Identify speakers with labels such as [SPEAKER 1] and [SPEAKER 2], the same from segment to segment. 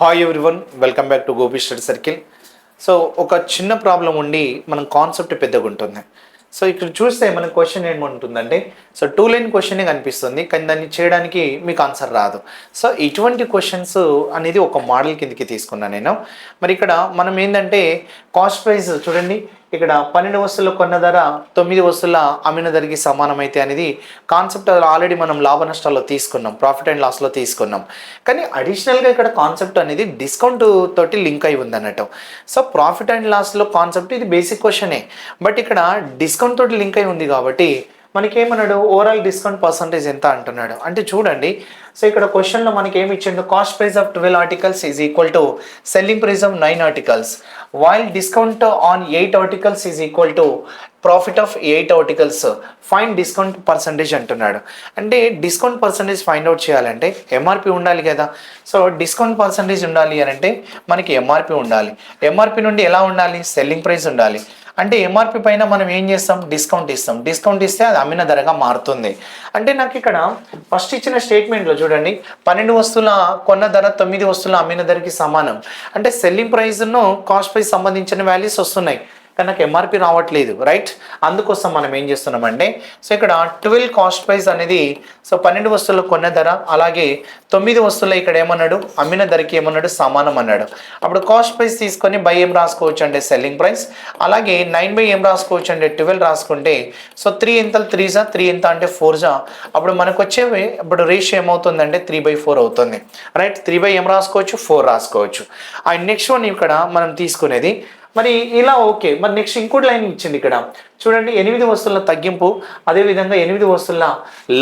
[SPEAKER 1] Hi everyone, welcome back to Gopi study circle. So ఒక చిన్న problem ఉండి మనం కాన్సెప్ట్ పెద్దగా ఉంటుంది. సో ఇక్కడ చూస్తే మనకు క్వశ్చన్ ఏముంటుందంటే, సో 2 లైన్ క్వశ్చనే కనిపిస్తుంది, కానీ దాన్ని చేయడానికి మీకు ఆన్సర్ రాదు. సో ఇటువంటి క్వశ్చన్స్ అనేది ఒక మోడల్ కిందకి తీసుకున్నాను నేను. మరి ఇక్కడ మనం ఏంటంటే కాస్ట్ ప్రైస్ చూడండి, ఇక్కడ 12 వస్తువుల కొన్న ధర 9 వస్తువుల అమ్మిన ధరకి సమానమైతే అనేది కాన్సెప్ట్ ఆల్రెడీ మనం లాభ నష్టాల్లో తీసుకున్నాం, ప్రాఫిట్ అండ్ లాస్లో తీసుకున్నాం. కానీ అడిషనల్గా ఇక్కడ కాన్సెప్ట్ అనేది డిస్కౌంట్ తోటి లింక్ అయి ఉంది అన్నట్టు. సో ప్రాఫిట్ అండ్ లాస్లో కాన్సెప్ట్ ఇది బేసిక్ క్వశ్చనే, బట్ ఇక్కడ డిస్కౌంట్ తోటి లింక్ అయి ఉంది కాబట్టి మనకేమన్నాడు, ఓవరాల్ డిస్కౌంట్ పర్సంటేజ్ ఎంత అంటున్నాడు. అంటే చూడండి, సో ఇక్కడ క్వశ్చన్లో మనకి ఏమి ఇచ్చిండు, cost price of 12 articles is equal to selling price of 9 articles, while discount on 8 articles is equal to profit of 8 articles, fine discount percentage అంటున్నాడు. అంటే డిస్కౌంట్ పర్సంటేజ్ ఫైండ్ అవుట్ చేయాలంటే ఎంఆర్పి ఉండాలి కదా. సో డిస్కౌంట్ పర్సంటేజ్ ఉండాలి అని అంటే మనకి MRP ఉండాలి. ఎంఆర్పి నుండి ఎలా ఉండాలి, సెల్లింగ్ ప్రైస్ ఉండాలి. అంటే ఎంఆర్పి పైన మనం ఏం చేస్తాం, డిస్కౌంట్ ఇస్తాం. డిస్కౌంట్ ఇస్తే అది అమ్మిన ధరగా మారుతుంది. అంటే నాకు ఇక్కడ ఫస్ట్ ఇచ్చిన స్టేట్మెంట్లో చూడండి, 12 వస్తువుల కొన్న ధర 9 వస్తువుల అమ్మిన ధరకి సమానం. అంటే సెల్లింగ్ ప్రైస్ను కాస్ట్ ప్రైస్ సంబంధించిన వాల్యూస్ వస్తున్నాయి, కానీ నాకు ఎంఆర్పి రావట్లేదు, రైట్. అందుకోసం మనం ఏం చేస్తున్నామంటే, సో ఇక్కడ 12 కాస్ట్ ప్రైస్ అనేది, సో 12 వస్తువుల కొన్న ధర, అలాగే 9 వస్తువుల ఇక్కడ ఏమన్నాడు, అమ్మిన ధరకి ఏమన్నాడు, సమానం అన్నాడు. అప్పుడు కాస్ట్ ప్రైస్ తీసుకొని బై ఏం రాసుకోవచ్చు అంటే సెల్లింగ్ ప్రైస్, అలాగే 9 బై ఏం రాసుకోవచ్చు అంటే 12 రాసుకుంటే, సో 3 ఎంత, 3 జా 3 ఎంత అంటే 4 జా, అప్పుడు మనకు వచ్చేవి ఇప్పుడు రేషియో ఏమవుతుందంటే 3/4 అవుతుంది, రైట్. 3 బై ఏం రాసుకోవచ్చు, 4 రాసుకోవచ్చు. అండ్ నెక్స్ట్ వన్ ఇక్కడ మనం తీసుకునేది మరి ఇలా ఓకే. మరి నెక్స్ట్ ఇంకోటి లైన్ ఇచ్చింది ఇక్కడ చూడండి, 8 వస్తువుల తగ్గింపు, అదేవిధంగా 8 వస్తువుల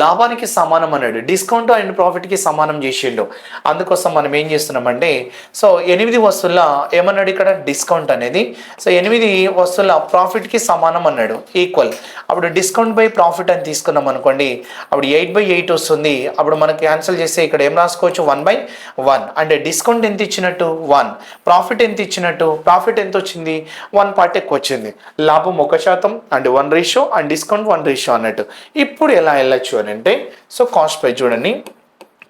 [SPEAKER 1] లాభానికి సమానం అన్నాడు, డిస్కౌంట్ అండ్ ప్రాఫిట్కి సమానం చేసిండు. అందుకోసం మనం ఏం చేస్తున్నామంటే, సో 8 వస్తువుల ఏమన్నాడు ఇక్కడ, డిస్కౌంట్ అనేది, సో 8 వస్తువుల ప్రాఫిట్కి సమానం అన్నాడు, ఈక్వల్. అప్పుడు డిస్కౌంట్ బై ప్రాఫిట్ అని తీసుకున్నాం అనుకోండి, అప్పుడు 8/8 వస్తుంది. అప్పుడు మనకి క్యాన్సిల్ చేస్తే ఇక్కడ ఏం రాసుకోవచ్చు, 1/1. అంటే డిస్కౌంట్ ఎంత ఇచ్చినట్టు 1, ప్రాఫిట్ ఎంత ఇచ్చినట్టు, ప్రాఫిట్ ఎంత వచ్చింది 1 పార్ట్ ఎక్కువ వచ్చింది, లాభం 1% అండ్ 1 అండ్ డిస్కౌంట్ 1 అన్నట్టు. ఇప్పుడు ఎలా వెళ్ళచ్చు అని అంటే, సో కాస్ట్ ప్రైస్ చూడండి,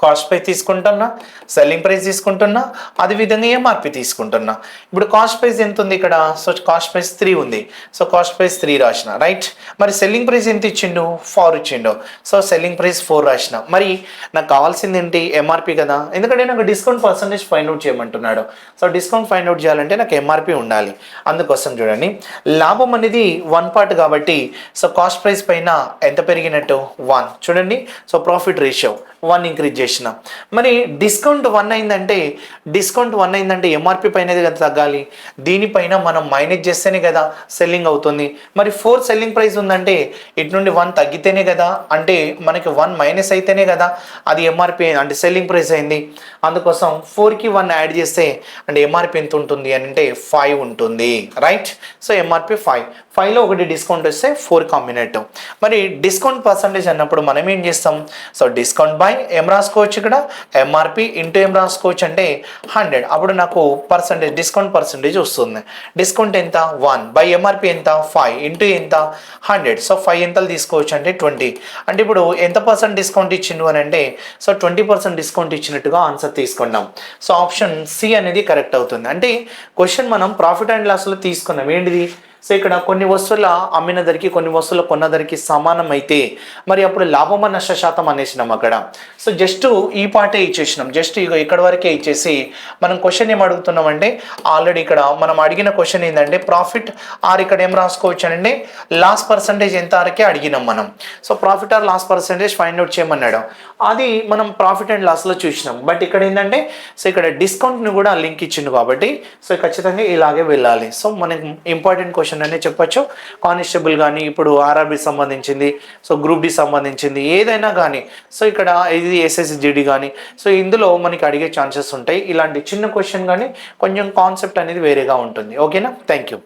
[SPEAKER 1] కాస్ట్ ప్రైస్ తీసుకుంటున్నా, సెల్లింగ్ ప్రైస్ తీసుకుంటున్నా, అదేవిధంగా ఎంఆర్పి తీసుకుంటున్నా. ఇప్పుడు కాస్ట్ ప్రైస్ ఎంత ఉంది ఇక్కడ, సో కాస్ట్ ప్రైస్ 3 ఉంది, సో కాస్ట్ ప్రైస్ 3 రాసిన, రైట్. మరి సెల్లింగ్ ప్రైస్ ఎంత ఇచ్చిండు, 4 ఇచ్చిండు, సో సెల్లింగ్ ప్రైస్ 4 రాసిన. మరి నాకు కావాల్సింది ఏంటి, ఎంఆర్పి కదా, ఎందుకంటే నాకు డిస్కౌంట్ పర్సంటేజ్ ఫైండ్ అవుట్ చేయమంటున్నాడు. సో డిస్కౌంట్ ఫైండ్ అవుట్ చేయాలంటే నాకు ఎంఆర్పి ఉండాలి. అందుకోసం చూడండి, లాభం అనేది 1 పార్ట్ కాబట్టి, సో కాస్ట్ ప్రైస్ పైన ఎంత పెరిగినట్టు 1 చూడండి, సో ప్రాఫిట్ రేషియో 1 ఇంక్రీజ్ చేసిన. మరి డిస్కౌంట్ 1 అయిందంటే ఎంఆర్పి పైన కదా తగ్గాలి, దీనిపైన మనం మైనస్ చేస్తేనే కదా సెల్లింగ్ అవుతుంది. మరి 4 సెల్లింగ్ ప్రైస్ ఉందంటే ఇటు నుండి 1 తగ్గితేనే కదా, అంటే మనకి 1 మైనస్ అయితేనే కదా అది ఎంఆర్పి అంటే సెల్లింగ్ ప్రైస్ అయింది. అందుకోసం 4కి 1 యాడ్ చేస్తే అంటే ఎంఆర్పి ఎంత ఉంటుంది అని అంటే 5 ఉంటుంది, రైట్. సో ఎంఆర్పి 5లో ఒకటి డిస్కౌంట్ వస్తే 4 కాంబినేట్. మరి డిస్కౌంట్ పర్సంటేజ్ అన్నప్పుడు మనం ఏం చేస్తాం, సో డిస్కౌంట్ బై ఏం రాసుకోవచ్చు ఇక్కడ, ఎంఆర్పి ఇంటూ ఏం రాసుకోవచ్చు అంటే 100. అప్పుడు నాకు పర్సంటేజ్ డిస్కౌంట్ పర్సంటేజ్ వస్తుంది. డిస్కౌంట్ ఎంత 1 బై ఎంఆర్పి ఎంత 5 ఇంటూ ఎంత 100. సో 5 ఎంతలు తీసుకోవచ్చు అంటే 20. అంటే ఇప్పుడు ఎంత పర్సెంట్ డిస్కౌంట్ ఇచ్చిండు అని అంటే, సో 20% డిస్కౌంట్ ఇచ్చినట్టుగా ఆన్సర్ తీసుకున్నాం. సో ఆప్షన్ సి అనేది కరెక్ట్ అవుతుంది. అంటే క్వశ్చన్ మనం ప్రాఫిట్ అండ్ లాస్లో తీసుకున్నాం ఏంటిది, సో ఇక్కడ కొన్ని వస్తువుల అమ్మిన ధరకి కొన్ని వస్తువుల కొన్న ధరకి సమానం అయితే మరి అప్పుడు లాభమ నష్ట శాతం అనేసినాం అక్కడ. సో జస్ట్ ఈ పార్టే ఇచ్చేసినాం, జస్ట్ ఇక్కడ వరకే ఇచ్చేసి మనం క్వశ్చన్ ఏం అడుగుతున్నాం అంటే, ఆల్రెడీ ఇక్కడ మనం అడిగిన క్వశ్చన్ ఏంటంటే ప్రాఫిట్ ఆర్ ఇక్కడ ఏం రాసుకోవచ్చు అంటే లాస్ పర్సంటేజ్ ఎంత వరకే అడిగినాం మనం. So profit or loss percentage find out చేయమన్నాడు, అది మనం ప్రాఫిట్ అండ్ లాస్లో చూసినాం. బట్ ఇక్కడ ఏంటంటే, సో ఇక్కడ డిస్కౌంట్ని కూడా లింక్ ఇచ్చిండు కాబట్టి సో ఖచ్చితంగా ఇలాగే వెళ్ళాలి. సో మనకి ఇంపార్టెంట్ క్వశ్చన్ అనే చెప్పొచ్చు. కానిస్టేబుల్ కానీ, ఇప్పుడు ఆర్ఆర్బి సంబంధించింది, సో గ్రూప్ డి సంబంధించింది, ఏదైనా కానీ, సో ఇక్కడ ఇది ఎస్ఎస్జిడి కానీ, సో ఇందులో మనకి అడిగే ఛాన్సెస్ ఉంటాయి. ఇలాంటి చిన్న క్వశ్చన్ కానీ కొంచెం కాన్సెప్ట్ అనేది వేరేగా ఉంటుంది. ఓకేనా, థ్యాంక్ యూ.